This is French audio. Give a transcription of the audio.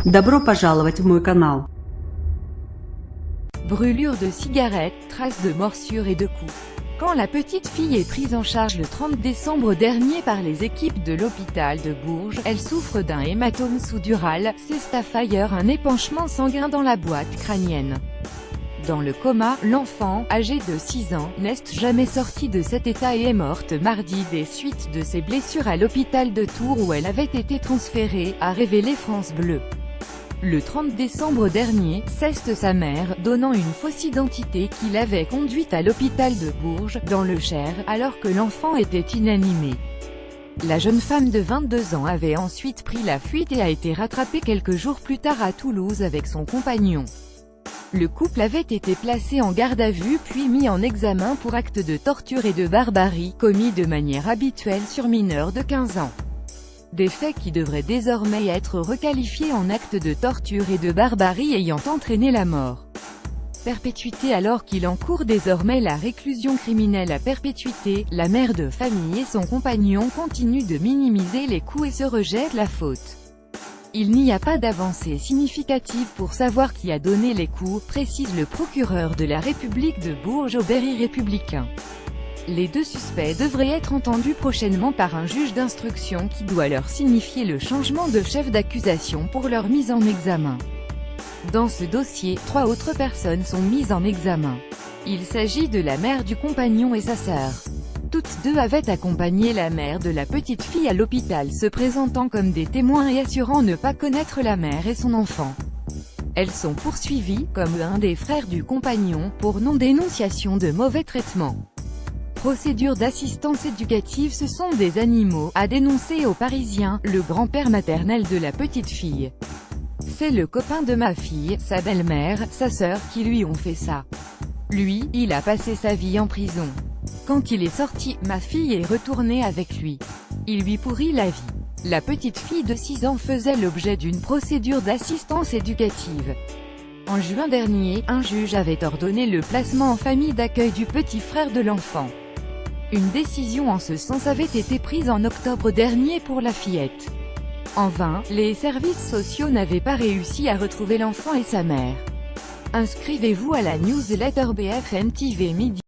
Добро пожаловать в мой канал. Brûlure de cigarettes, traces de morsures et de coups. Quand la petite fille est prise en charge le 30 décembre dernier par les équipes de l'hôpital de Bourges, elle souffre d'un hématome sous-dural, Cestafire, un épanchement sanguin dans la boîte crânienne. Dans le coma, l'enfant, âgée de 6 ans, n'est jamais sortie de cet état et est morte mardi des suites de ses blessures à l'hôpital de Tours où elle avait été transférée, a révélé France Bleu. Le 30 décembre dernier, Ceste sa mère, donnant une fausse identité qui l'avait conduite à l'hôpital de Bourges, dans le Cher, alors que l'enfant était inanimé. La jeune femme de 22 ans avait ensuite pris la fuite et a été rattrapée quelques jours plus tard à Toulouse avec son compagnon. Le couple avait été placé en garde à vue puis mis en examen pour actes de torture et de barbarie, commis de manière habituelle sur mineurs de 15 ans. Des faits qui devraient désormais être requalifiés en actes de torture et de barbarie ayant entraîné la mort. Perpétuité alors qu'il encourt désormais la réclusion criminelle à perpétuité, la mère de famille et son compagnon continuent de minimiser les coups et se rejettent la faute. Il n'y a pas d'avancée significative pour savoir qui a donné les coups, précise le procureur de la République de Bourges au Berry républicain. Les deux suspects devraient être entendus prochainement par un juge d'instruction qui doit leur signifier le changement de chef d'accusation pour leur mise en examen. Dans ce dossier, 3 autres personnes sont mises en examen. Il s'agit de la mère du compagnon et sa sœur. Toutes deux avaient accompagné la mère de la petite fille à l'hôpital se présentant comme des témoins et assurant ne pas connaître la mère et son enfant. Elles sont poursuivies, comme un des frères du compagnon, pour non-dénonciation de mauvais traitements. Procédure d'assistance éducative. Ce sont des animaux, a dénoncé aux Parisiens, le grand-père maternel de la petite fille. C'est le copain de ma fille, sa belle-mère, sa sœur qui lui ont fait ça. Lui, il a passé sa vie en prison. Quand il est sorti, ma fille est retournée avec lui. Il lui pourrit la vie. La petite fille de 6 ans faisait l'objet d'une procédure d'assistance éducative. En juin dernier, un juge avait ordonné le placement en famille d'accueil du petit frère de l'enfant. Une décision en ce sens avait été prise en octobre dernier pour la fillette. En vain, les services sociaux n'avaient pas réussi à retrouver l'enfant et sa mère. Inscrivez-vous à la newsletter BFM TV Midi.